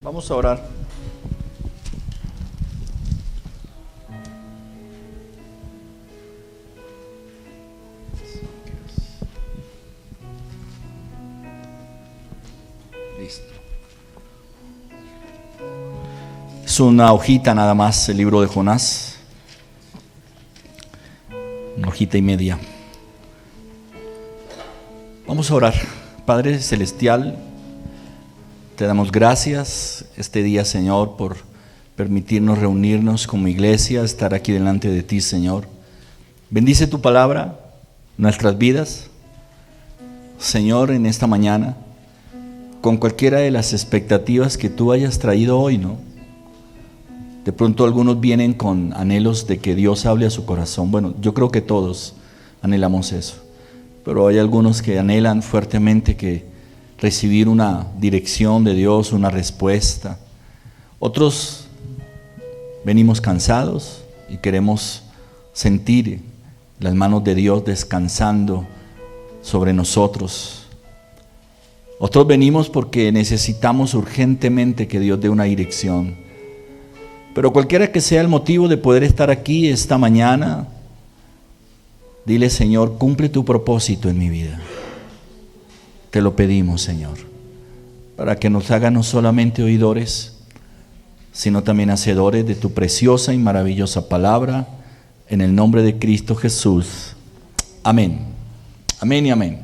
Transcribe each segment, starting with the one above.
Vamos a orar. Listo. Es una hojita nada más el libro de Jonás. Una hojita y media. Vamos a orar. Padre Celestial, te damos gracias este día, Señor, por permitirnos reunirnos como iglesia, estar aquí delante de ti, Señor. Bendice tu palabra, nuestras vidas, Señor, en esta mañana, con cualquiera de las expectativas que tú hayas traído hoy, ¿no? De pronto algunos vienen con anhelos de que Dios hable a su corazón. Bueno, yo creo que todos anhelamos eso, pero hay algunos que anhelan fuertemente que recibir una dirección de Dios, una respuesta. Otros venimos cansados y queremos sentir las manos de Dios descansando sobre nosotros. Otros venimos porque necesitamos urgentemente que Dios dé una dirección. Pero cualquiera que sea el motivo de poder estar aquí esta mañana, dile: Señor, cumple tu propósito en mi vida. Te lo pedimos, Señor, para que nos haga no solamente oidores, sino también hacedores de tu preciosa y maravillosa palabra, en el nombre de Cristo Jesús. Amén. Amén y amén.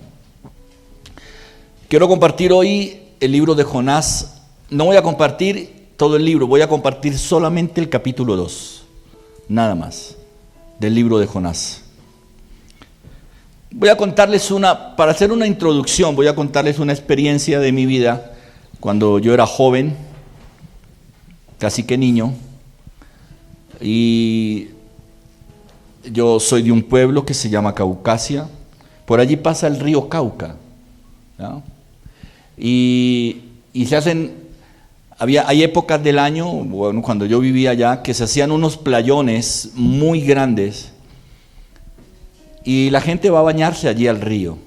Quiero compartir hoy el libro de Jonás. No voy a compartir todo el libro, voy a compartir solamente el capítulo 2, nada más, del libro de Jonás. Voy a contarles para hacer una introducción, voy a contarles una experiencia de mi vida cuando yo era joven, casi que niño, y yo soy de un pueblo que se llama Caucasia. Por allí pasa el río Cauca, ¿no? Y se hacen, hay épocas del año, bueno, cuando yo vivía allá, que se hacían unos playones muy grandes. Y la gente va a bañarse allí al río.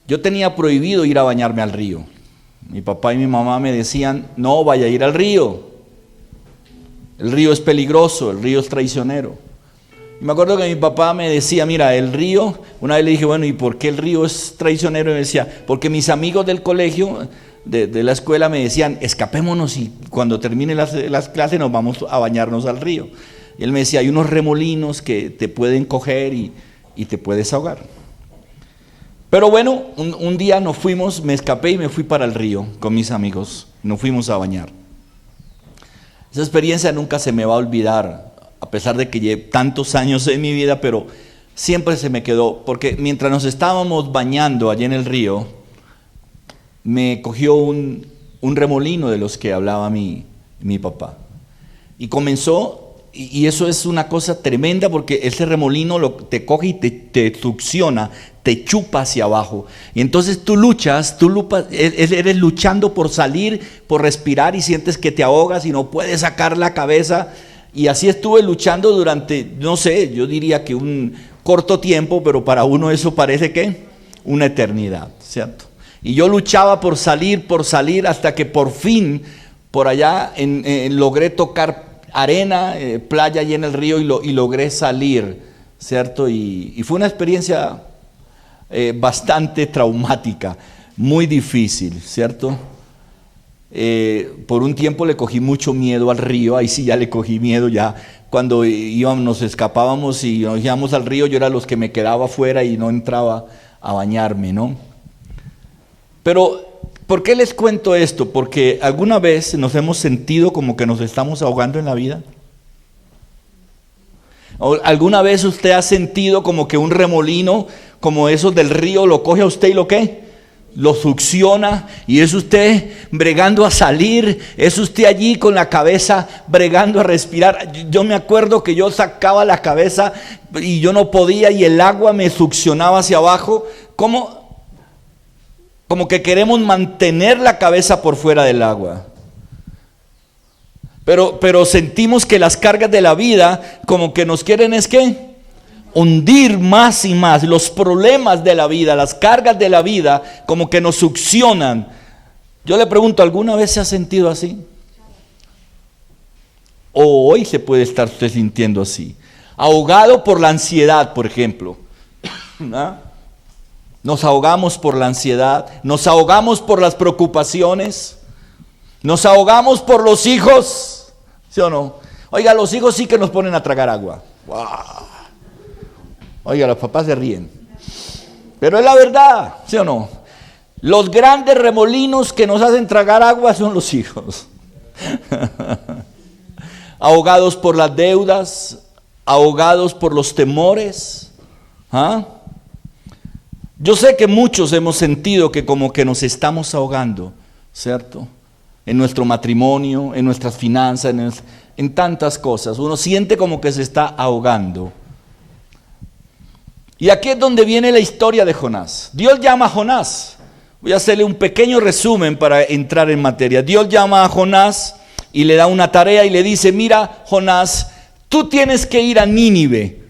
Yo tenía prohibido ir a bañarme al río. Mi papá y mi mamá me decían: no vaya a ir al río. El río es peligroso, el río es traicionero. Y me acuerdo que mi papá me decía: mira, el río, una vez le dije, bueno, ¿y por qué el río es traicionero? Y me decía: porque mis amigos del colegio, de la escuela, me decían: escapémonos y cuando termine las clases nos vamos a bañarnos al río. Y él me decía: hay unos remolinos que te pueden coger y te puedes ahogar. Pero bueno, un día me escapé y me fui para el río con mis amigos. Nos fuimos a bañar. Esa experiencia nunca se me va a olvidar, a pesar de que lleve tantos años en mi vida, pero siempre se me quedó, porque mientras nos estábamos bañando allí en el río, me cogió un remolino de los que hablaba mi papá. Y comenzó. Y eso es una cosa tremenda, porque ese remolino te coge y te succiona, te chupa hacia abajo. Y entonces tú eres luchando por salir, por respirar, y sientes que te ahogas y no puedes sacar la cabeza. Y así estuve luchando durante, no sé, yo diría que un corto tiempo, pero para uno eso parece que una eternidad, ¿cierto? Y yo luchaba por salir, hasta que por fin, por allá logré tocar arena, playa allí en el río, y logré salir, ¿cierto? Y fue una experiencia bastante traumática, muy difícil, ¿cierto? Por un tiempo le cogí mucho miedo al río. Ahí sí ya le cogí miedo, ya cuando nos escapábamos y nos íbamos al río, yo era los que me quedaba afuera y no entraba a bañarme, ¿no? Pero ¿por qué les cuento esto? Porque alguna vez nos hemos sentido como que nos estamos ahogando en la vida. ¿O alguna vez usted ha sentido como que un remolino, como esos del río, lo coge a usted y lo qué? Lo succiona, y es usted bregando a salir, es usted allí con la cabeza bregando a respirar. Yo me acuerdo que yo sacaba la cabeza y yo no podía, y el agua me succionaba hacia abajo. Como que queremos mantener la cabeza por fuera del agua. Pero sentimos que las cargas de la vida como que nos quieren hundir más y más. Los problemas de la vida, las cargas de la vida como que nos succionan. Yo le pregunto, ¿alguna vez se ha sentido así? ¿O hoy se puede estar usted sintiendo así? Ahogado por la ansiedad, por ejemplo. ¿Ah? Nos ahogamos por la ansiedad, nos ahogamos por las preocupaciones, nos ahogamos por los hijos, ¿sí o no? Oiga, los hijos sí que nos ponen a tragar agua. ¡Wow! Oiga, los papás se ríen. Pero es la verdad, ¿sí o no? Los grandes remolinos que nos hacen tragar agua son los hijos. Ahogados por las deudas, ahogados por los temores. ¿Ah? Yo sé que muchos hemos sentido que como que nos estamos ahogando, ¿cierto? En nuestro matrimonio, en nuestras finanzas, en tantas cosas. Uno siente como que se está ahogando. Y aquí es donde viene la historia de Jonás. Dios llama a Jonás. Voy a hacerle un pequeño resumen para entrar en materia. Dios llama a Jonás y le da una tarea y le dice, mira, Jonás, tú tienes que ir a Nínive.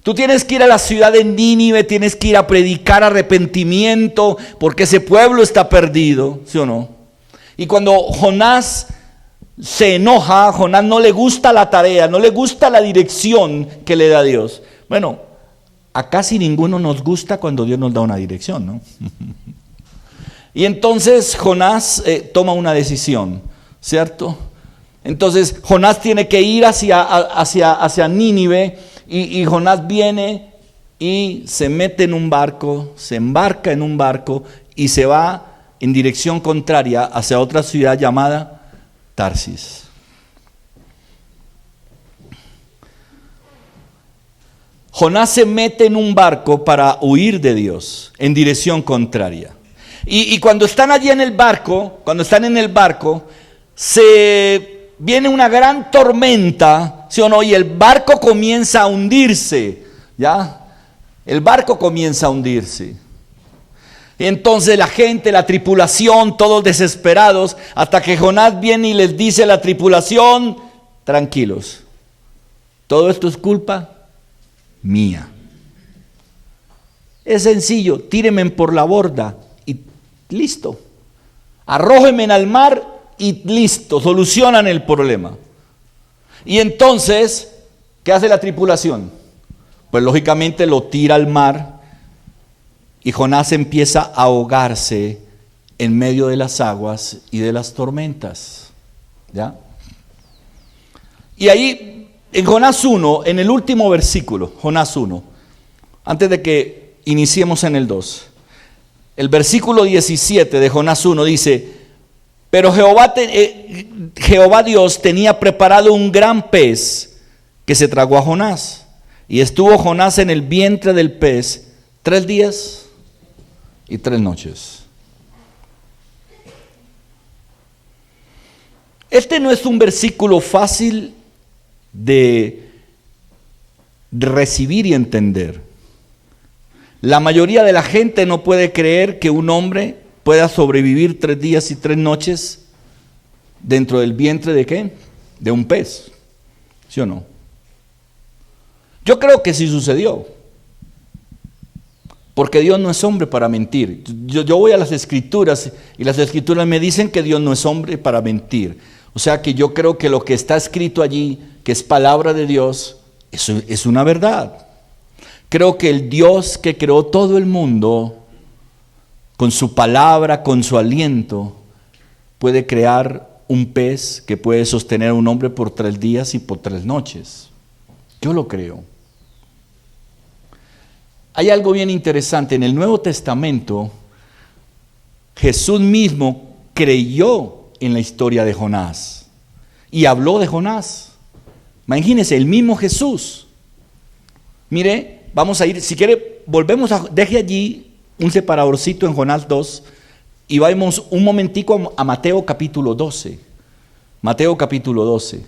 Tú tienes que ir a la ciudad de Nínive, tienes que ir a predicar arrepentimiento, porque ese pueblo está perdido, ¿sí o no? Y cuando Jonás se enoja, Jonás no le gusta la tarea, no le gusta la dirección que le da Dios. Bueno, a casi ninguno nos gusta cuando Dios nos da una dirección, ¿no? Y entonces Jonás toma una decisión, ¿cierto? Entonces Jonás tiene que ir hacia Nínive. Y Jonás viene y se mete en un barco, se embarca en un barco y se va en dirección contraria hacia otra ciudad llamada Tarsis. Jonás se mete en un barco para huir de Dios en dirección contraria. Y cuando están allí en el barco, viene una gran tormenta, ¿sí o no? Y el barco comienza a hundirse, ¿ya? El barco comienza a hundirse. Y entonces la gente, la tripulación, todos desesperados, hasta que Jonás viene y les dice a la tripulación, tranquilos, todo esto es culpa mía. Es sencillo, tírenme por la borda y listo. Arrójenme al mar y listo, solucionan el problema. Y entonces, ¿qué hace la tripulación? Pues lógicamente lo tira al mar y Jonás empieza a ahogarse en medio de las aguas y de las tormentas. ¿Ya? Y ahí, en Jonás 1, en el último versículo, Jonás 1, antes de que iniciemos en el 2, el versículo 17 de Jonás 1 dice: pero Jehová Dios tenía preparado un gran pez que se tragó a Jonás. Y estuvo Jonás en el vientre del pez 3 días y 3 noches. Este no es un versículo fácil de recibir y entender. La mayoría de la gente no puede creer que un hombre pueda sobrevivir 3 días y 3 noches dentro del vientre de ¿qué? De un pez. ¿Sí o no? Yo creo que sí sucedió. Porque Dios no es hombre para mentir. Yo voy a las Escrituras y las Escrituras me dicen que Dios no es hombre para mentir. O sea que yo creo que lo que está escrito allí, que es palabra de Dios, eso es una verdad. Creo que el Dios que creó todo el mundo, con su palabra, con su aliento, puede crear un pez que puede sostener a un hombre por 3 días y por 3 noches. Yo lo creo. Hay algo bien interesante. En el Nuevo Testamento, Jesús mismo creyó en la historia de Jonás y habló de Jonás. Imagínense, el mismo Jesús. Mire, vamos a ir, si quiere, deje allí un separadorcito en Jonás 2 y vamos un momentico a Mateo capítulo 12. Mateo capítulo 12.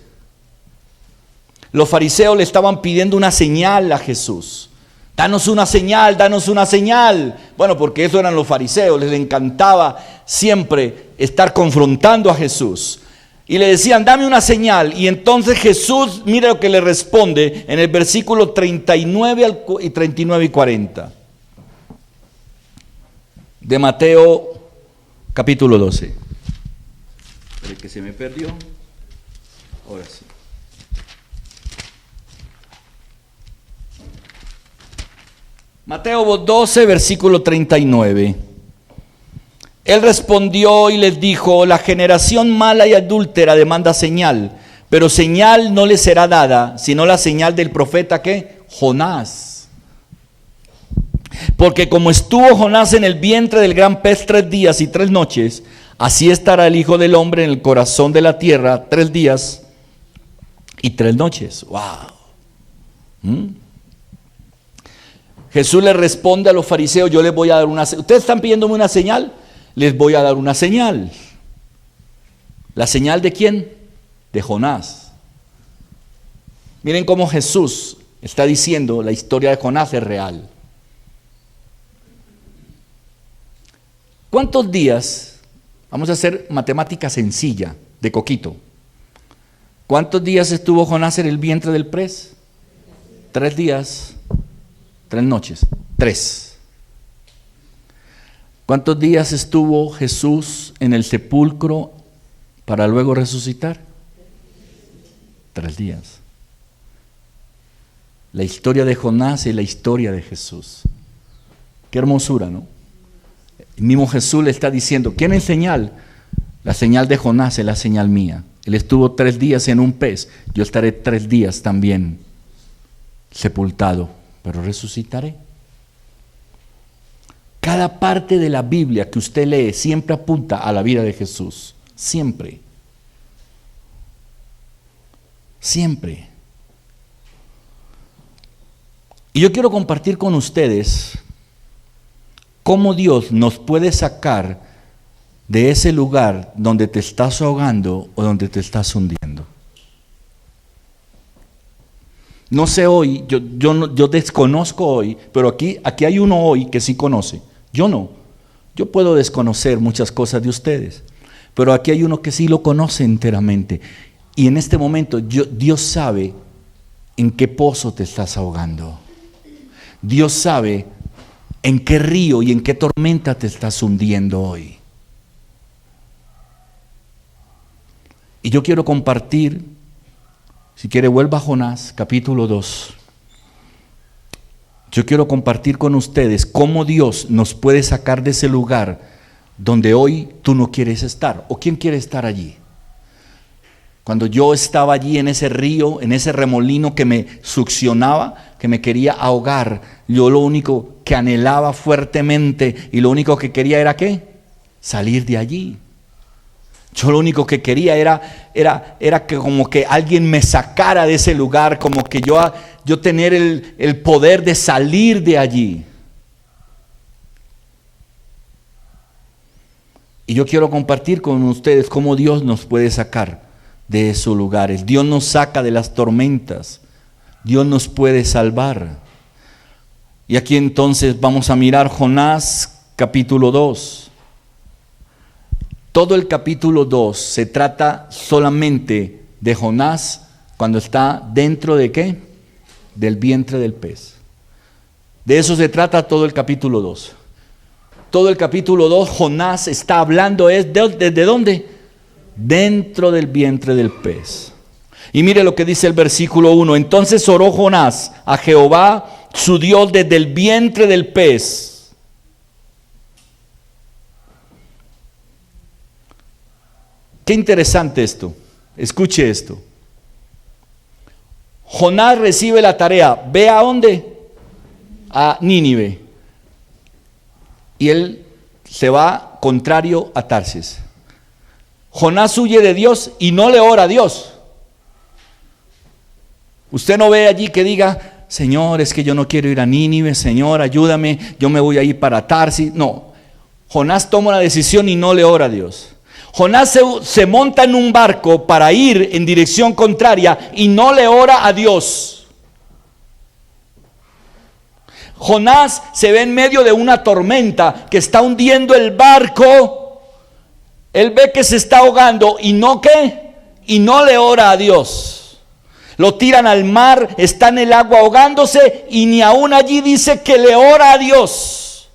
Los fariseos le estaban pidiendo una señal a Jesús. Danos una señal, danos una señal. Bueno, porque eso eran los fariseos, les encantaba siempre estar confrontando a Jesús. Y le decían, dame una señal. Y entonces Jesús, mira lo que le responde en el versículo 39 y 40. De Mateo capítulo 12. que se me perdió. Ahora sí. Mateo 12, versículo 39. Él respondió y les dijo: la generación mala y adúltera demanda señal, pero señal no le será dada, sino la señal del profeta, ¿qué? Jonás. Porque como estuvo Jonás en el vientre del gran pez 3 días y 3 noches, así estará el Hijo del Hombre en el corazón de la tierra 3 días y 3 noches. ¡Wow! Jesús le responde a los fariseos: yo les voy a dar una señal. ¿Ustedes están pidiéndome una señal? Les voy a dar una señal. ¿La señal de quién? De Jonás. Miren cómo Jesús está diciendo: la historia de Jonás es real. ¿Cuántos días? Vamos a hacer matemática sencilla, de coquito. ¿Cuántos días estuvo Jonás en el vientre del pez? 3 días, 3 noches, 3. ¿Cuántos días estuvo Jesús en el sepulcro para luego resucitar? 3 días. La historia de Jonás y la historia de Jesús. Qué hermosura, ¿no? El mismo Jesús le está diciendo: ¿quién es señal? La señal de Jonás es la señal mía. Él estuvo 3 días en un pez, yo estaré 3 días también sepultado, pero resucitaré. Cada parte de la Biblia que usted lee siempre apunta a la vida de Jesús. Siempre. Siempre. Y yo quiero compartir con ustedes cómo Dios nos puede sacar de ese lugar donde te estás ahogando o donde te estás hundiendo. No sé hoy, yo desconozco hoy, pero aquí hay uno hoy que sí conoce. Yo no. Yo puedo desconocer muchas cosas de ustedes, pero aquí hay uno que sí lo conoce enteramente. Y en este momento Dios sabe en qué pozo te estás ahogando. Dios sabe en qué río y en qué tormenta te estás hundiendo hoy. Y yo quiero compartir, si quiere vuelva a Jonás, capítulo 2. Yo quiero compartir con ustedes cómo Dios nos puede sacar de ese lugar donde hoy tú no quieres estar. ¿O quién quiere estar allí? Cuando yo estaba allí en ese río, en ese remolino que me succionaba, que me quería ahogar, yo lo único que anhelaba fuertemente y lo único que quería era ¿qué? Salir de allí. Yo lo único que quería era que como que alguien me sacara de ese lugar, como que yo tener el poder de salir de allí. Y yo quiero compartir con ustedes cómo Dios nos puede sacar de esos lugares. Dios nos saca de las tormentas. Dios nos puede salvar. Y aquí entonces vamos a mirar Jonás capítulo 2. Todo el capítulo 2 se trata solamente de Jonás cuando está dentro de ¿qué? Del vientre del pez. De eso se trata todo el capítulo 2. Todo el capítulo 2 Jonás está hablando ¿desde dónde? Dentro del vientre del pez. Y mire lo que dice el versículo 1. Entonces oró Jonás a Jehová su Dios desde el vientre del pez. Qué interesante esto. Escuche esto. Jonás recibe la tarea. ¿Ve a dónde? A Nínive. Y él se va contrario a Tarsis. Jonás huye de Dios y no le ora a Dios. Usted no ve allí que diga: Señor, es que yo no quiero ir a Nínive, Señor, ayúdame, yo me voy a ir para Tarsis. No. Jonás toma una decisión y no le ora a Dios. Jonás se monta en un barco para ir en dirección contraria y no le ora a Dios. Jonás se ve en medio de una tormenta que está hundiendo el barco. Él ve que se está ahogando y no ¿qué? Y no le ora a Dios. Lo tiran al mar, está en el agua ahogándose y ni aún allí dice que le ora a Dios.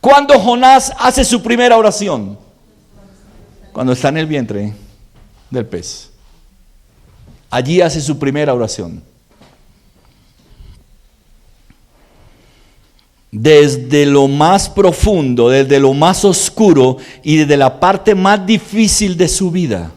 ¿Cuándo Jonás hace su primera oración? Cuando está en el vientre. del pez. Allí hace su primera oración. Desde lo más profundo, desde lo más oscuro y desde la parte más difícil de su vida,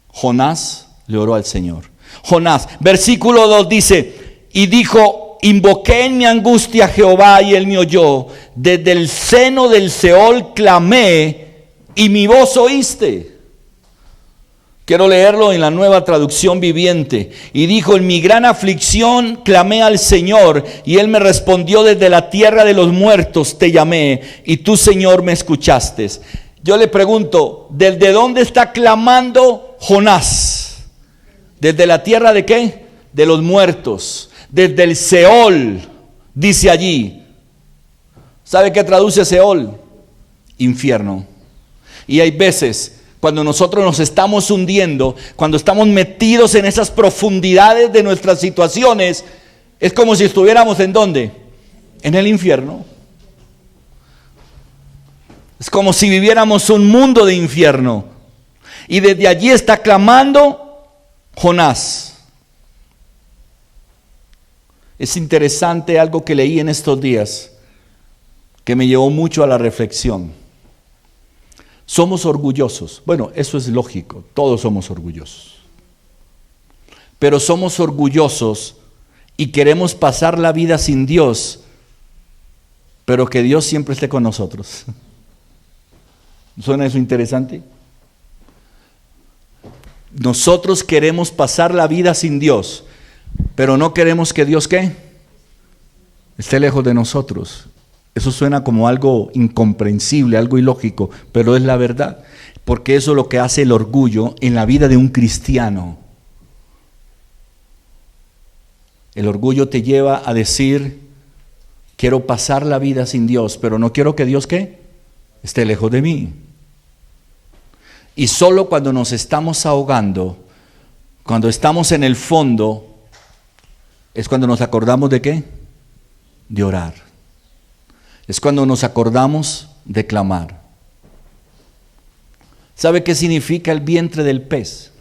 Jonás le oró al Señor. Jonás, versículo 2 dice, y dijo, invoqué en mi angustia a Jehová y él me oyó. Desde el seno del Seol clamé y mi voz oíste. Quiero leerlo en la Nueva Traducción Viviente. Y dijo, en mi gran aflicción clamé al Señor, y Él me respondió, desde la tierra de los muertos te llamé, y tú, Señor, me escuchaste. Yo le pregunto, ¿desde dónde está clamando Jonás? ¿Desde la tierra de qué? De los muertos. Desde el Seol, dice allí. ¿Sabe qué traduce Seol? Infierno. Y hay veces cuando nosotros nos estamos hundiendo, cuando estamos metidos en esas profundidades de nuestras situaciones, es como si estuviéramos ¿en dónde? En el infierno. Es como si viviéramos un mundo de infierno. Y desde allí está clamando Jonás. Es interesante algo que leí en estos días, que me llevó mucho a la reflexión. Somos orgullosos. Bueno, eso es lógico, todos somos orgullosos. Pero somos orgullosos y queremos pasar la vida sin Dios, pero que Dios siempre esté con nosotros. ¿Suena eso interesante? Nosotros queremos pasar la vida sin Dios, pero no queremos que Dios ¿qué? Esté lejos de nosotros. Eso suena como algo incomprensible, algo ilógico, pero es la verdad, porque eso es lo que hace el orgullo en la vida de un cristiano. El orgullo te lleva a decir, quiero pasar la vida sin Dios, pero no quiero que Dios ¿qué? Esté lejos de mí. Y solo cuando nos estamos ahogando, cuando estamos en el fondo, es cuando nos acordamos de ¿qué? De orar. Es cuando nos acordamos de clamar. ¿Sabe qué significa el vientre del pez?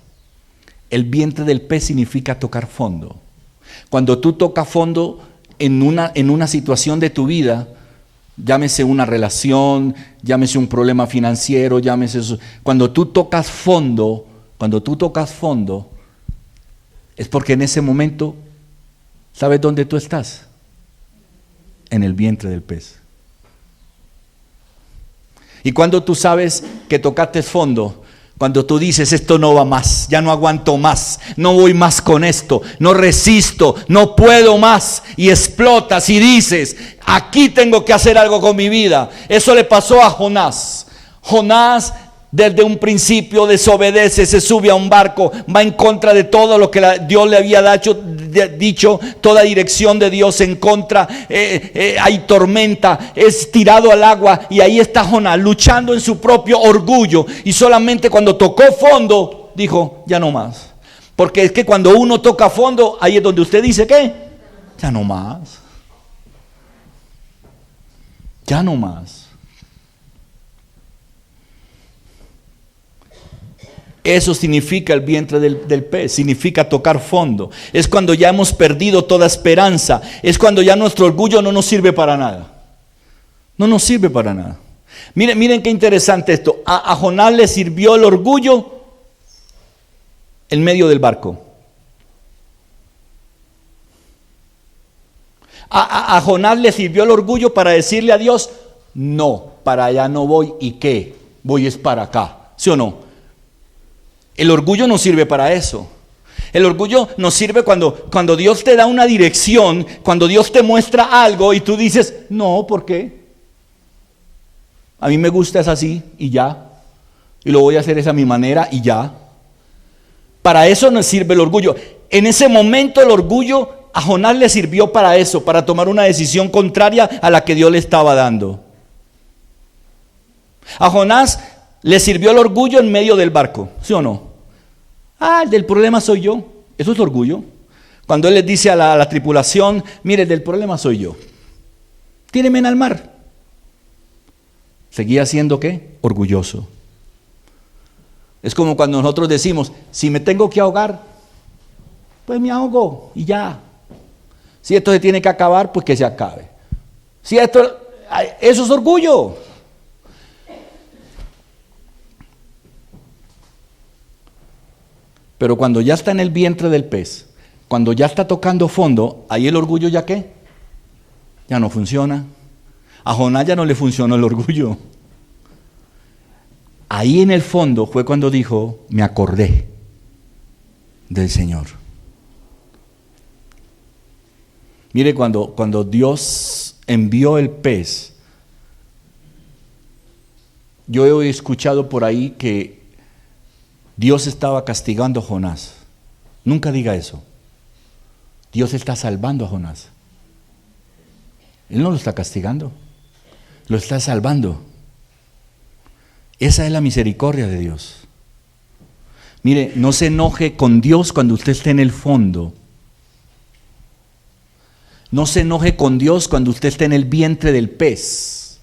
El vientre del pez significa tocar fondo. Cuando tú tocas fondo en una situación de tu vida, llámese una relación, llámese un problema financiero, llámese eso. Cuando tú tocas fondo, es porque en ese momento, ¿sabes dónde tú estás? En el vientre del pez. Y cuando tú sabes que tocaste fondo, cuando tú dices, esto no va más, ya no aguanto más, no voy más con esto, no resisto, no puedo más, y explotas y dices, aquí tengo que hacer algo con mi vida. Eso le pasó a Jonás. Jonás desde un principio desobedece, se sube a un barco, va en contra de todo lo que Dios le había dicho, toda dirección de Dios en contra, hay tormenta, es tirado al agua, y ahí está Jonás luchando en su propio orgullo, y solamente cuando tocó fondo dijo, ya no más. Porque es que cuando uno toca fondo, ahí es donde usted dice, ¿qué? Ya no más. Ya no más. Eso significa el vientre del pez, significa tocar fondo. Es cuando ya hemos perdido toda esperanza. Es cuando ya nuestro orgullo no nos sirve para nada. No nos sirve para nada. Miren qué interesante esto. A Jonás le sirvió el orgullo en medio del barco. A Jonás le sirvió el orgullo para decirle a Dios, no, para allá no voy. ¿Y qué? Voy es para acá. ¿Sí o no? El orgullo no sirve para eso. El orgullo nos sirve cuando Dios te da una dirección, cuando Dios te muestra algo y tú dices, no, ¿por qué? A mí me gusta es así y ya. Y lo voy a hacer es a mi manera y ya. Para eso nos sirve el orgullo. En ese momento el orgullo a Jonás le sirvió para eso, para tomar una decisión contraria a la que Dios le estaba dando. A Jonás le sirvió el orgullo en medio del barco, ¿sí o no? El del problema soy yo. Eso es orgullo. Cuando él les dice a la tripulación, mire, el del problema soy yo. Tíreme en el mar. Seguía siendo ¿qué? Orgulloso. Es como cuando nosotros decimos, si me tengo que ahogar, pues me ahogo y ya. Si esto se tiene que acabar, pues que se acabe. Si esto, eso es orgullo. Pero cuando ya está en el vientre del pez, cuando ya está tocando fondo, ahí el orgullo ya ¿qué? Ya no funciona. A Jonás ya no le funcionó el orgullo. Ahí en el fondo fue cuando dijo, me acordé del Señor. Mire, cuando Dios envió el pez, yo he escuchado por ahí que Dios estaba castigando a Jonás. Nunca diga eso. Dios está salvando a Jonás. Él no lo está castigando, lo está salvando. Esa es la misericordia de Dios. Mire, no se enoje con Dios cuando usted esté en el fondo. No se enoje con Dios cuando usted esté en el vientre del pez.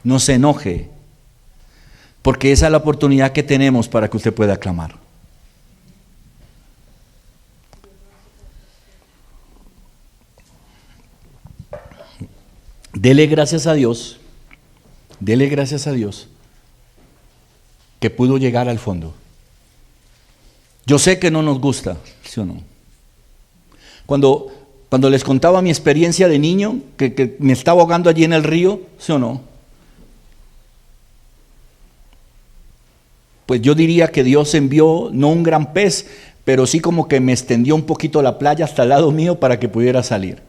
No se enoje, porque esa es la oportunidad que tenemos para que usted pueda clamar. Dele gracias a Dios que pudo llegar al fondo. Yo sé que no nos gusta, ¿sí o no? Cuando les contaba mi experiencia de niño, que me estaba ahogando allí en el río, ¿sí o no? Pues yo diría que Dios envió no un gran pez, pero sí como que me extendió un poquito la playa hasta el lado mío para que pudiera salir.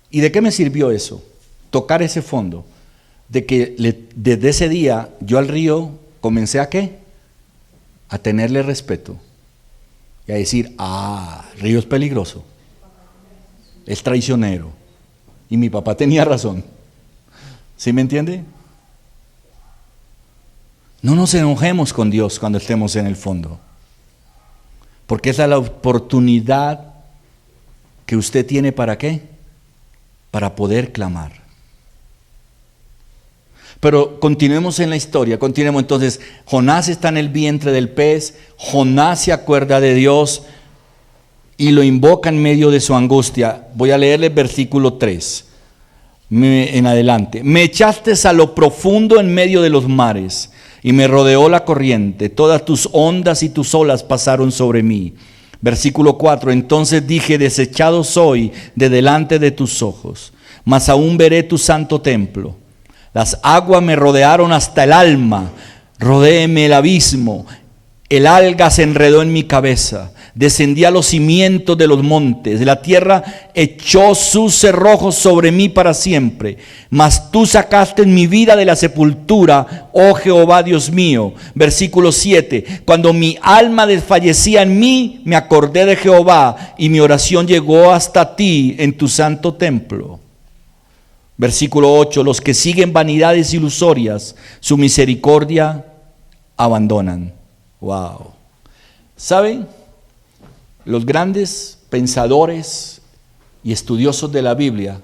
¿Y de qué me sirvió eso? Tocar ese fondo. De que desde ese día yo al río comencé a ¿qué? A tenerle respeto. Y a decir, el río es peligroso. Es traicionero. Y mi papá tenía razón. ¿Sí me entiende? No nos enojemos con Dios cuando estemos en el fondo. Porque esa es la oportunidad que usted tiene ¿para qué? Para poder clamar. Pero continuemos en la historia, continuemos entonces. Jonás está en el vientre del pez, Jonás se acuerda de Dios y lo invoca en medio de su angustia. Voy a leerle el versículo 3 en adelante. Me echaste a lo profundo en medio de los mares y me rodeó la corriente, todas tus ondas y tus olas pasaron sobre mí. Versículo 4, entonces dije, desechado soy de delante de tus ojos, mas aún veré tu santo templo. Las aguas me rodearon hasta el alma, rodéeme el abismo, el alga se enredó en mi cabeza, descendí a los cimientos de los montes, la tierra echó sus cerrojos sobre mí para siempre, mas tú sacaste mi vida de la sepultura, oh Jehová Dios mío. Versículo 7, cuando mi alma desfallecía en mí, me acordé de Jehová y mi oración llegó hasta ti en tu santo templo. Versículo 8, los que siguen vanidades ilusorias, su misericordia abandonan. Wow. ¿Saben? Los grandes pensadores y estudiosos de la Biblia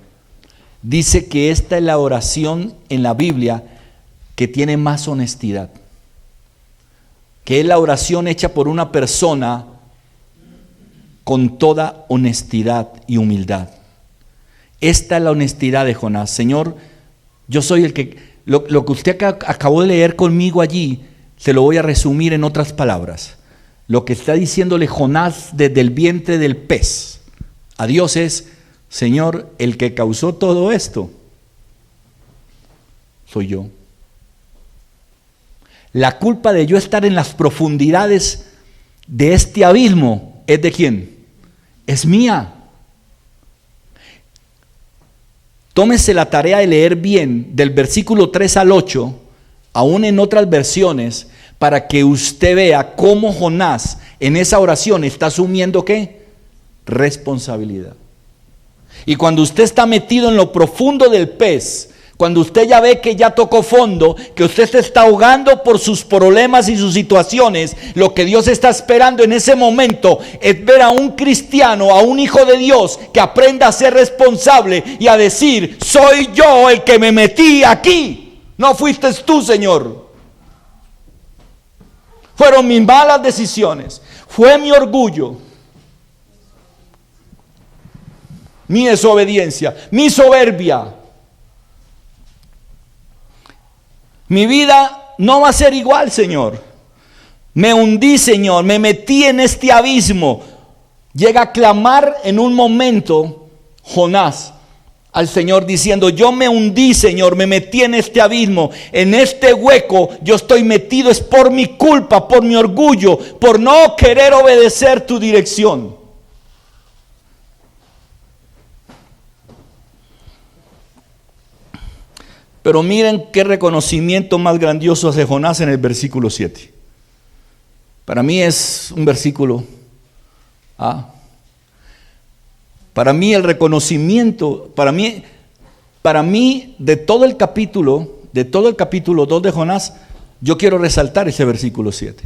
dice que esta es la oración en la Biblia que tiene más honestidad, que es la oración hecha por una persona con toda honestidad y humildad. Esta es la honestidad de Jonás. Señor, yo soy el que, lo que usted acabó de leer conmigo allí, se lo voy a resumir en otras palabras. Lo que está diciéndole Jonás desde el vientre del pez a Dios es, Señor, el que causó todo esto soy yo. La culpa de yo estar en las profundidades de este abismo es de ¿quién? Es mía. Tómese la tarea de leer bien del versículo 3 al 8, aún en otras versiones, para que usted vea cómo Jonás en esa oración está asumiendo ¿qué? Responsabilidad. Y cuando usted está metido en lo profundo del pez, cuando usted ya ve que ya tocó fondo, que usted se está ahogando por sus problemas y sus situaciones, lo que Dios está esperando en ese momento es ver a un cristiano, a un hijo de Dios que aprenda a ser responsable y a decir, soy yo el que me metí aquí, no fuiste tú, Señor. fueron mis malas decisiones, fue mi orgullo, mi desobediencia, mi soberbia. Mi vida no va a ser igual, Señor. Me hundí, Señor, me metí en este abismo. Llega a clamar en un momento Jonás al Señor diciendo: yo me hundí, Señor, me metí en este abismo, en este hueco yo estoy metido, es por mi culpa, por mi orgullo, por no querer obedecer tu dirección. Pero miren qué reconocimiento más grandioso hace Jonás en el versículo 7. Para mí es un versículo. Para mí el reconocimiento, para mí de todo el capítulo 2 de Jonás, yo quiero resaltar ese versículo 7.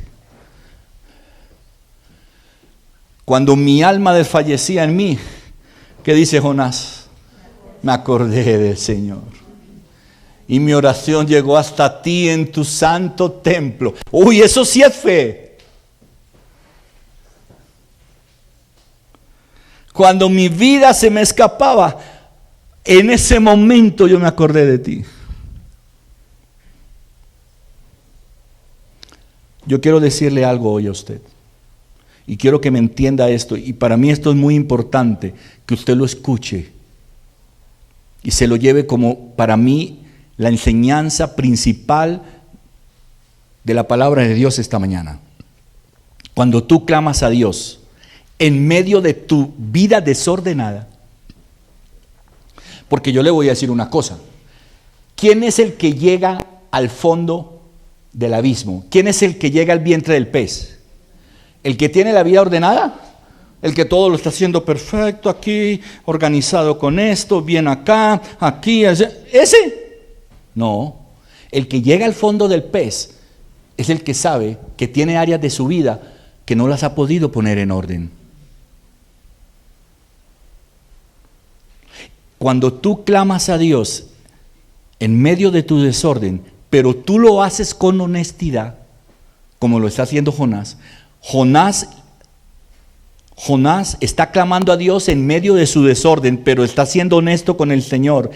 Cuando mi alma desfallecía en mí, ¿qué dice Jonás? Me acordé del Señor. Y mi oración llegó hasta ti en tu santo templo. Uy, eso sí es fe. Cuando mi vida se me escapaba, en ese momento yo me acordé de ti. Yo quiero decirle algo hoy a usted. Y quiero que me entienda esto. Y para mí esto es muy importante, que usted lo escuche. Y se lo lleve como, para mí, la enseñanza principal de la palabra de Dios esta mañana. Cuando tú clamas a Dios en medio de tu vida desordenada, porque yo le voy a decir una cosa: ¿quién es el que llega al fondo del abismo? ¿Quién es el que llega al vientre del pez? ¿El que tiene la vida ordenada? El que todo lo está haciendo perfecto, aquí, organizado con esto, bien acá, aquí, ese. No, el que llega al fondo del pez es el que sabe que tiene áreas de su vida que no las ha podido poner en orden. Cuando tú clamas a Dios en medio de tu desorden, pero tú lo haces con honestidad, como lo está haciendo Jonás. Jonás está clamando a Dios en medio de su desorden, pero está siendo honesto con el Señor.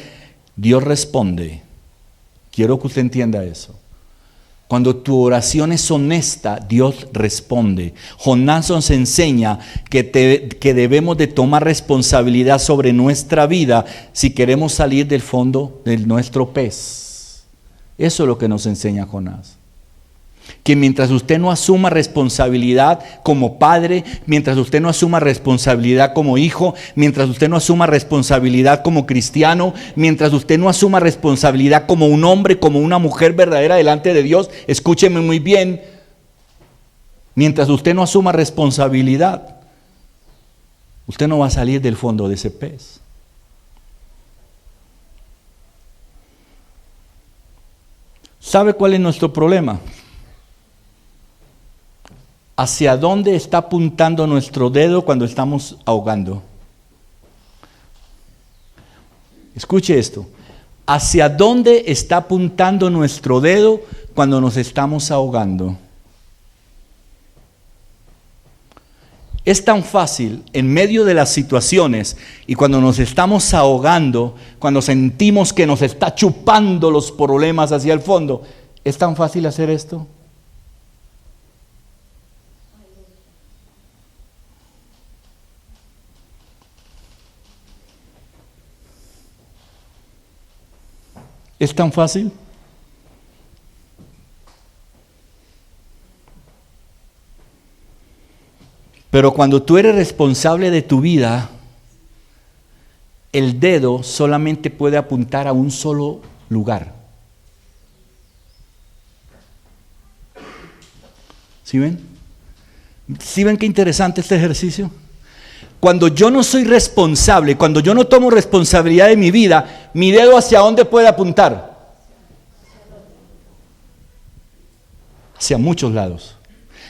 Dios responde. Quiero que usted entienda eso. Cuando tu oración es honesta, Dios responde. Jonás nos enseña que debemos de tomar responsabilidad sobre nuestra vida si queremos salir del fondo de nuestro pez. Eso es lo que nos enseña Jonás. Que mientras usted no asuma responsabilidad como padre, mientras usted no asuma responsabilidad como hijo, mientras usted no asuma responsabilidad como cristiano, mientras usted no asuma responsabilidad como un hombre, como una mujer verdadera delante de Dios, escúcheme muy bien, mientras usted no asuma responsabilidad, usted no va a salir del fondo de ese pez. ¿Sabe cuál es nuestro problema? ¿Hacia dónde está apuntando nuestro dedo cuando estamos ahogando? Escuche esto. ¿Hacia dónde está apuntando nuestro dedo cuando nos estamos ahogando? Es tan fácil en medio de las situaciones y cuando nos estamos ahogando, cuando sentimos que nos está chupando los problemas hacia el fondo, ¿es tan fácil hacer esto? ¿Es tan fácil? Pero cuando tú eres responsable de tu vida, el dedo solamente puede apuntar a un solo lugar. ¿Sí ven? ¿Sí ven qué interesante este ejercicio? Cuando yo no soy responsable, cuando yo no tomo responsabilidad de mi vida, mi dedo ¿hacia dónde puede apuntar? Hacia muchos lados.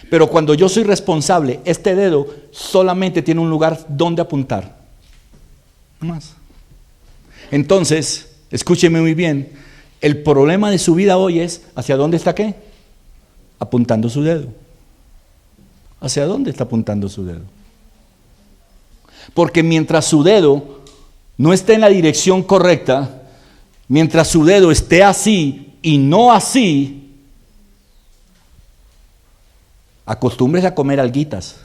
Pero cuando yo soy responsable, este dedo solamente tiene un lugar donde apuntar. No más. Entonces, escúcheme muy bien, el problema de su vida hoy es ¿hacia dónde está qué? Apuntando su dedo. ¿Hacia dónde está apuntando su dedo? Porque mientras su dedo no esté en la dirección correcta, mientras su dedo esté así y no así, acostúmbrese a comer alguitas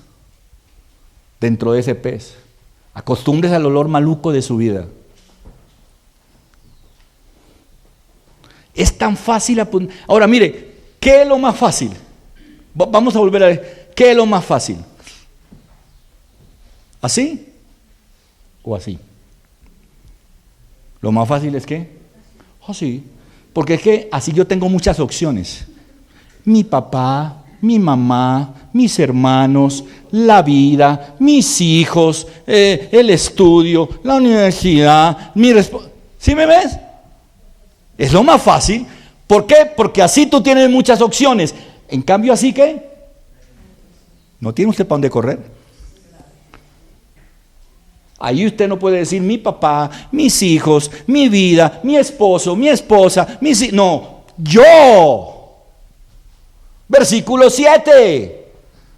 dentro de ese pez. Acostúmbrese al olor maluco de su vida. Es tan fácil apuntar. Ahora mire, ¿qué es lo más fácil? Vamos a volver a ver. ¿Qué es lo más fácil? ¿Así o así? Lo más fácil es ¿qué? Así. Porque es que así yo tengo muchas opciones. Mi papá, mi mamá, mis hermanos, la vida, mis hijos, el estudio, la universidad, ¿sí me ves? Es lo más fácil. ¿Por qué? Porque así tú tienes muchas opciones. En cambio, así que no tiene usted para dónde correr. Ahí usted no puede decir mi papá, mis hijos, mi vida, mi esposo, mi esposa, no, yo. Versículo 7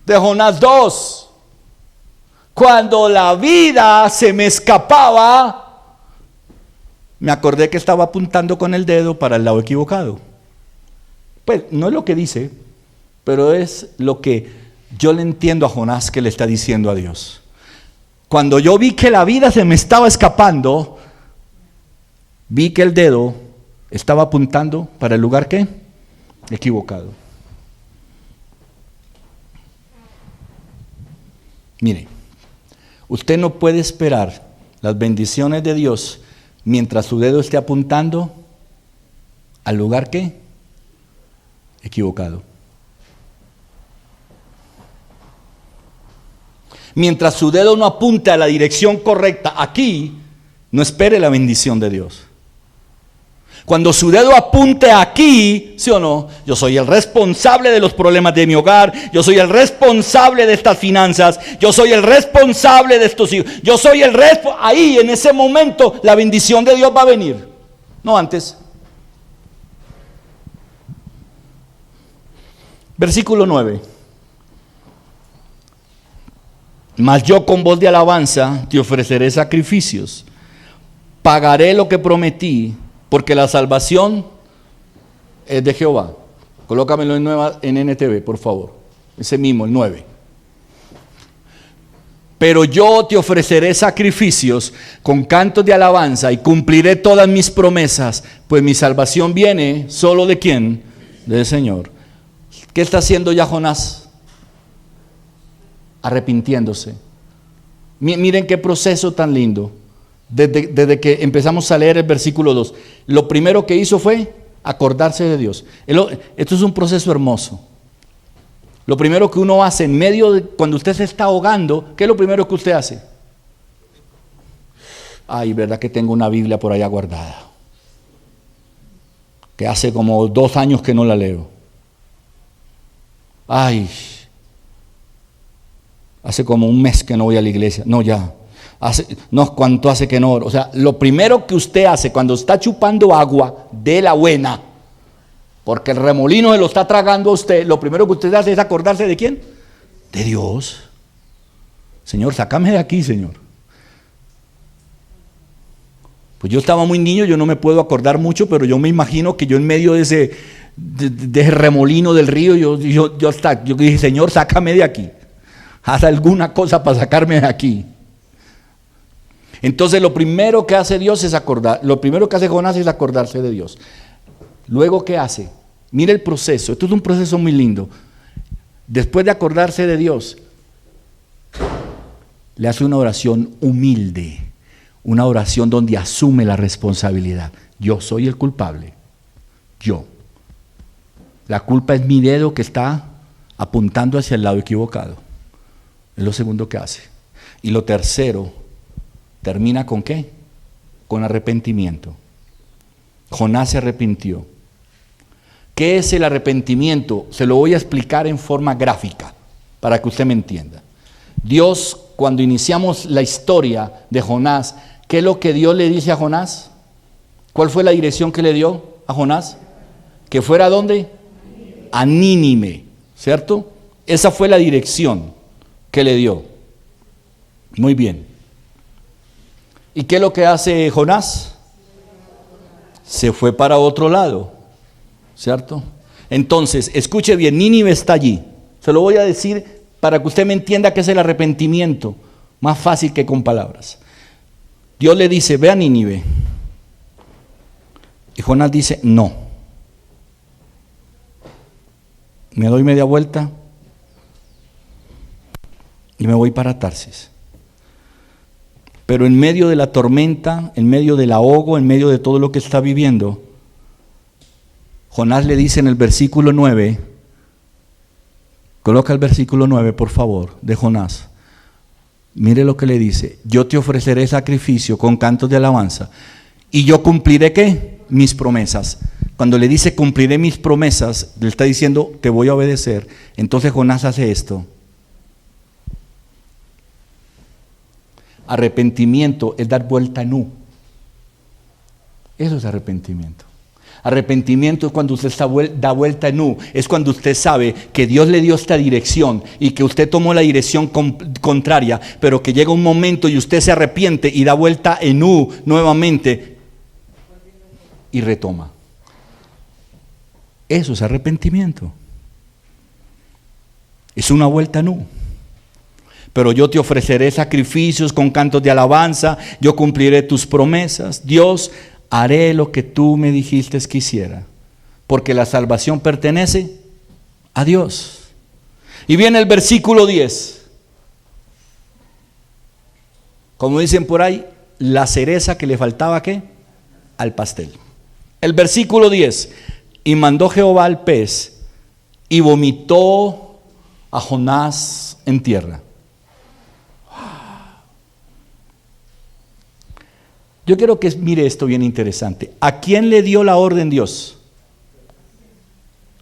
de Jonás 2. Cuando la vida se me escapaba, me acordé que estaba apuntando con el dedo para el lado equivocado. Pues no es lo que dice, pero es lo que yo le entiendo a Jonás que le está diciendo a Dios. Cuando yo vi que la vida se me estaba escapando, vi que el dedo estaba apuntando para el lugar ¿qué? Equivocado. Mire, usted no puede esperar las bendiciones de Dios mientras su dedo esté apuntando al lugar ¿qué? Equivocado. Mientras su dedo no apunte a la dirección correcta aquí, no espere la bendición de Dios. Cuando su dedo apunte aquí, ¿sí o no? Yo soy el responsable de los problemas de mi hogar, yo soy el responsable de estas finanzas, yo soy el responsable de estos hijos, yo soy el responsable. Ahí, en ese momento, la bendición de Dios va a venir, no antes. Versículo 9. Mas yo con voz de alabanza te ofreceré sacrificios, pagaré lo que prometí, porque la salvación es de Jehová. Colócamelo en NTV, por favor. Ese mismo, el 9. Pero yo te ofreceré sacrificios con cantos de alabanza y cumpliré todas mis promesas, pues mi salvación viene solo ¿de quién? Del Señor. ¿Qué está haciendo ya Jonás? Arrepintiéndose. Miren qué proceso tan lindo. Desde que empezamos a leer el versículo 2, lo primero que hizo fue acordarse de Dios. Esto es un proceso hermoso. Lo primero que uno hace en medio de cuando usted se está ahogando, ¿qué es lo primero que usted hace? Ay, verdad que tengo una Biblia por allá guardada, que hace como 2 años que no la leo. Ay, hace como 1 mes que no voy a la iglesia. No, ya. ¿Cuánto hace que no? O sea, lo primero que usted hace cuando está chupando agua de la buena, porque el remolino se lo está tragando a usted, lo primero que usted hace es acordarse ¿de quién? De Dios. Señor, sácame de aquí, Señor. Pues yo estaba muy niño, yo no me puedo acordar mucho, pero yo me imagino que yo en medio de ese remolino del río, yo dije, Señor, sácame de aquí. Haz alguna cosa para sacarme de aquí. Entonces lo primero que hace Dios es lo primero que hace Jonás es acordarse de Dios. Luego, ¿qué hace? Mire el proceso, esto es un proceso muy lindo. Después de acordarse de Dios, le hace una oración humilde, una oración donde asume la responsabilidad. Yo soy el culpable, yo. La culpa es mi dedo que está apuntando hacia el lado equivocado. Es lo segundo que hace. Y lo tercero, termina con ¿qué? Con arrepentimiento. Jonás se arrepintió. ¿Qué es el arrepentimiento? Se lo voy a explicar en forma gráfica para que usted me entienda. Dios, cuando iniciamos la historia de Jonás, ¿qué es lo que Dios le dice a Jonás? ¿Cuál fue la dirección que le dio a Jonás? ¿Que fuera a dónde? A Nínive, ¿cierto? Esa fue la dirección que le dio. Muy bien. ¿Y qué es lo que hace Jonás? Se fue para otro lado, ¿cierto? Entonces, escuche bien, Nínive está allí. Se lo voy a decir para que usted me entienda qué es el arrepentimiento, más fácil que con palabras. Dios le dice, ve a Nínive. Y Jonás dice, no. Me doy media vuelta y me voy para Tarsis. Pero en medio de la tormenta, en medio del ahogo, en medio de todo lo que está viviendo, Jonás le dice en el versículo 9, coloca el versículo 9 por favor, de Jonás. Mire lo que le dice, yo te ofreceré sacrificio con cantos de alabanza y yo cumpliré ¿qué? Mis promesas. Cuando le dice cumpliré mis promesas, le está diciendo te voy a obedecer. Entonces Jonás hace esto. Arrepentimiento es dar vuelta en U. Eso es arrepentimiento. Arrepentimiento es cuando usted da vuelta en U. Es cuando usted sabe que Dios le dio esta dirección y que usted tomó la dirección contraria, pero que llega un momento y usted se arrepiente y da vuelta en U nuevamente y retoma. Eso es arrepentimiento. Es una vuelta en U. Pero yo te ofreceré sacrificios con cantos de alabanza, yo cumpliré tus promesas. Dios, haré lo que tú me dijiste que hiciera, porque la salvación pertenece a Dios. Y viene el versículo 10. Como dicen por ahí, la cereza que le faltaba ¿qué? Al pastel. El versículo 10. Y mandó Jehová al pez y vomitó a Jonás en tierra. Yo quiero que mire esto bien interesante. ¿A quién le dio la orden Dios?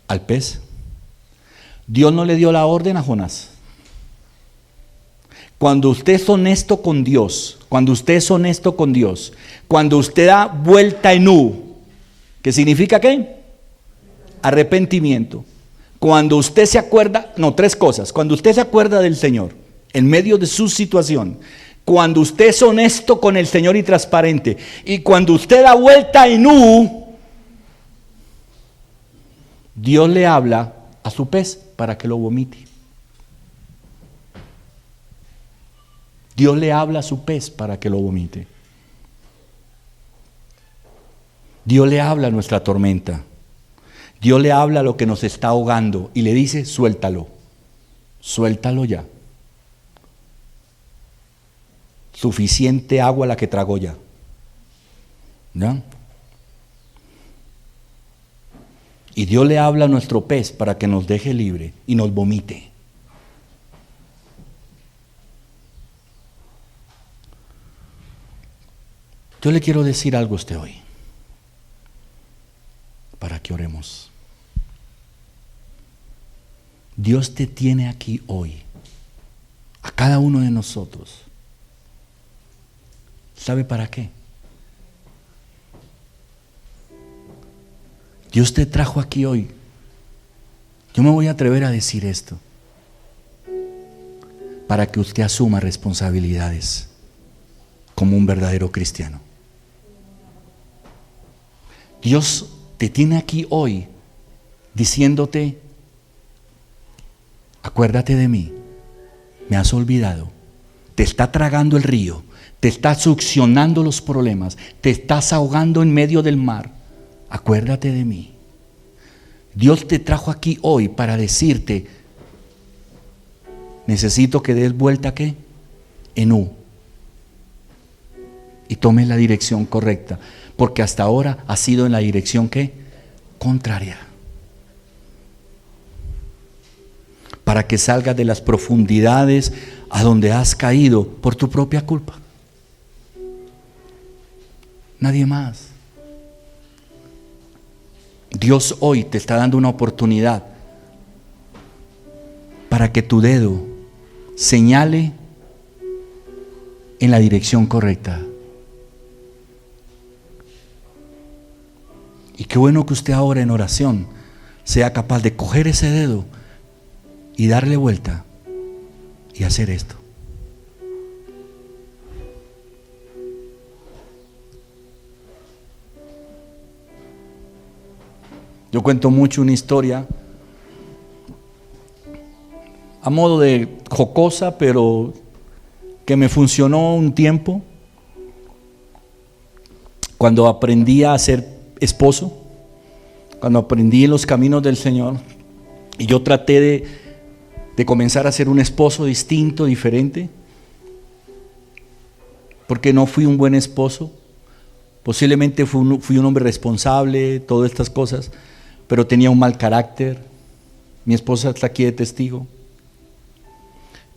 Al pez. Dios no le dio la orden a Jonás. Cuando usted es honesto con Dios, cuando usted da vuelta en U, ¿qué significa qué? Arrepentimiento. Cuando usted se acuerda, tres cosas. Cuando usted se acuerda del Señor, en medio de su situación, cuando usted es honesto con el Señor y transparente, y cuando usted da vuelta en U, Dios le habla a su pez para que lo vomite. Dios le habla a su pez para que lo vomite. Dios le habla a nuestra tormenta. Dios le habla a lo que nos está ahogando y le dice, suéltalo. Suéltalo ya. Suficiente agua la que tragó ya. ¿Ya? Y Dios le habla a nuestro pez para que nos deje libre y nos vomite. Yo le quiero decir algo a usted hoy, para que oremos. Dios te tiene aquí hoy, a cada uno de nosotros. ¿Sabe para qué? Dios te trajo aquí hoy. Yo me voy a atrever a decir esto, para que usted asuma responsabilidades como un verdadero cristiano. Dios te tiene aquí hoy diciéndote, acuérdate de mí, me has olvidado, te está tragando el río, te está succionando los problemas, te estás ahogando en medio del mar, acuérdate de mí. Dios te trajo aquí hoy para decirte, necesito que des vuelta ¿qué? En U y tomes la dirección correcta, porque hasta ahora has sido en la dirección ¿qué? Contraria. Para que salgas de las profundidades a donde has caído por tu propia culpa. Nadie más. Dios hoy te está dando una oportunidad para que tu dedo señale en la dirección correcta. Y qué bueno que usted ahora en oración sea capaz de coger ese dedo y darle vuelta y hacer esto. Yo cuento mucho una historia a modo de jocosa, pero que me funcionó un tiempo cuando aprendí a ser esposo, cuando aprendí los caminos del Señor, y yo traté de comenzar a ser un esposo distinto, diferente, porque no fui un buen esposo. Posiblemente fui un hombre responsable, todas estas cosas, pero tenía un mal carácter. Mi esposa está aquí de testigo.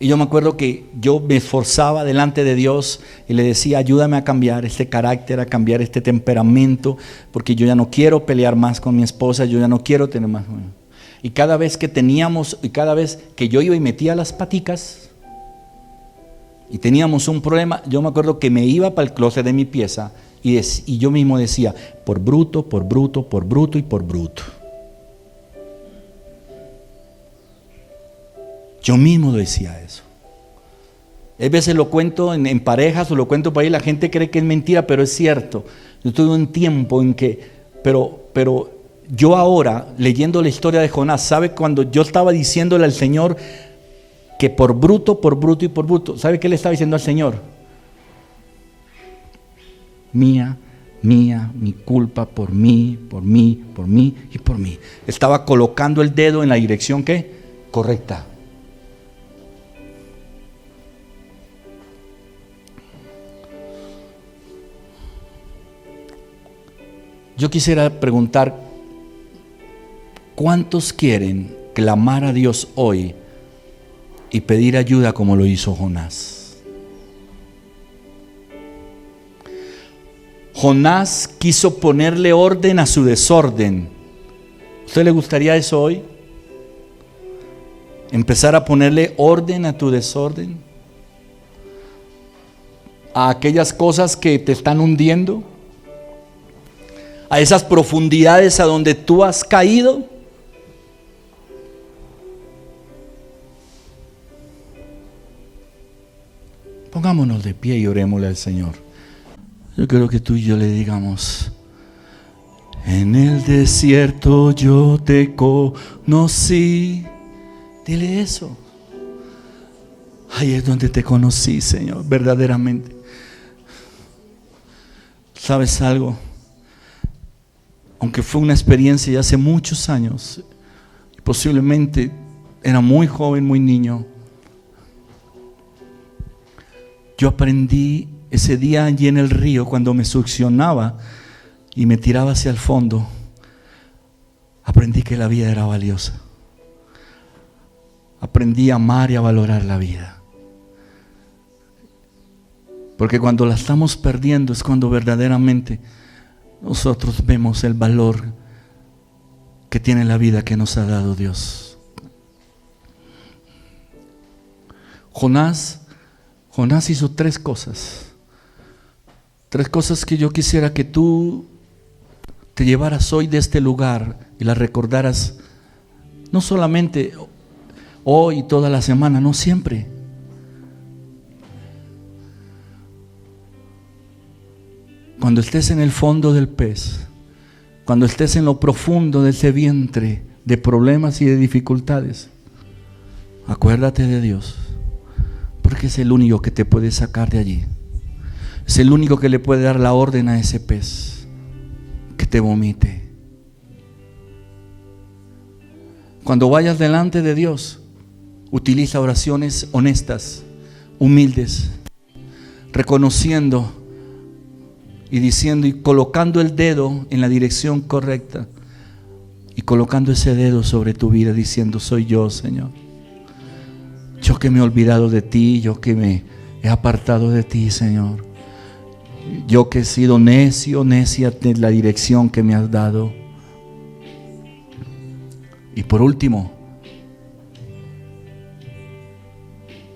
Y yo me acuerdo que yo me esforzaba delante de Dios y le decía: ayúdame a cambiar este carácter, a cambiar este temperamento, porque yo ya no quiero pelear más con mi esposa, yo ya no quiero tener más. Y cada vez que cada vez que yo iba y metía las paticas y teníamos un problema, yo me acuerdo que me iba para el closet de mi pieza y yo mismo decía: por bruto, por bruto, por bruto y por bruto. Yo mismo decía eso. A veces lo cuento en parejas o lo cuento por ahí, la gente cree que es mentira, pero es cierto. Yo tuve un tiempo en que, pero yo ahora, leyendo la historia de Jonás, ¿sabe? Cuando yo estaba diciéndole al Señor que por bruto y por bruto, ¿sabe qué le estaba diciendo al Señor? Mía, mi culpa por mí y por mí. Estaba colocando el dedo en la dirección ¿qué? Correcta. Yo quisiera preguntar: ¿cuántos quieren clamar a Dios hoy y pedir ayuda como lo hizo Jonás? Jonás quiso ponerle orden a su desorden. ¿A usted le gustaría eso hoy? ¿Empezar a ponerle orden a tu desorden? ¿A aquellas cosas que te están hundiendo? ¿A esas profundidades a donde tú has caído? Pongámonos de pie y orémosle al Señor. Yo creo que tú y yo le digamos: en el desierto yo te conocí. Dile eso. Ahí es donde te conocí, Señor, verdaderamente. ¿Sabes algo? Aunque fue una experiencia ya hace muchos años, posiblemente era muy joven, muy niño, yo aprendí ese día allí en el río, cuando me succionaba y me tiraba hacia el fondo, aprendí que la vida era valiosa. Aprendí a amar y a valorar la vida. Porque cuando la estamos perdiendo es cuando verdaderamente nosotros vemos el valor que tiene la vida que nos ha dado Dios. Jonás hizo tres cosas que yo quisiera que tú te llevaras hoy de este lugar y las recordaras, no solamente hoy y toda la semana, no siempre. Cuando estés en el fondo del pez, cuando estés en lo profundo de ese vientre de problemas y de dificultades, acuérdate de Dios, porque es el único que te puede sacar de allí. Es el único que le puede dar la orden a ese pez que te vomite. Cuando vayas delante de Dios, utiliza oraciones honestas, humildes, reconociendo y diciendo y colocando el dedo en la dirección correcta y colocando ese dedo sobre tu vida diciendo: soy yo, Señor. Yo que me he olvidado de ti, yo que me he apartado de ti, Señor. Yo que he sido necia de la dirección que me has dado. Y por último,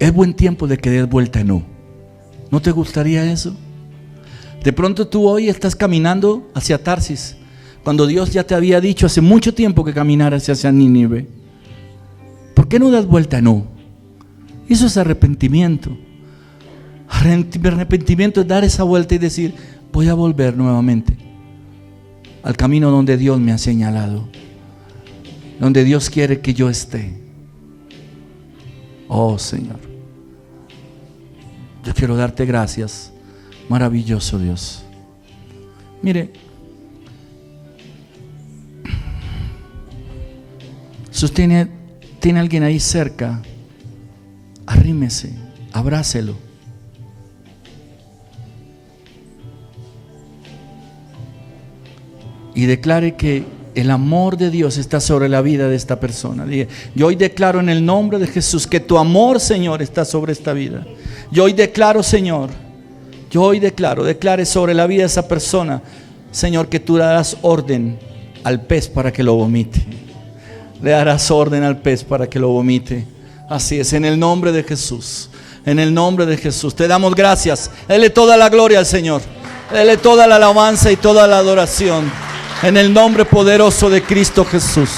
es buen tiempo de que des vuelta en U. ¿No te gustaría eso? De pronto tú hoy estás caminando hacia Tarsis, cuando Dios ya te había dicho hace mucho tiempo que caminaras hacia Nínive. ¿Por qué no das vuelta? No. Eso es arrepentimiento. Arrepentimiento es dar esa vuelta y decir: voy a volver nuevamente al camino donde Dios me ha señalado, donde Dios quiere que yo esté. Oh Señor, yo quiero darte gracias, maravilloso Dios. Mire, si usted tiene alguien ahí cerca, arrímese, abrácelo. Y declare que el amor de Dios está sobre la vida de esta persona. Yo hoy declaro en el nombre de Jesús que tu amor, Señor, está sobre esta vida. Yo hoy declaro, Señor, declare sobre la vida de esa persona, Señor, que tú darás orden al pez para que lo vomite. Le darás orden al pez para que lo vomite. Así es, en el nombre de Jesús. En el nombre de Jesús. Te damos gracias. Dele toda la gloria al Señor. Dele toda la alabanza y toda la adoración. En el nombre poderoso de Cristo Jesús.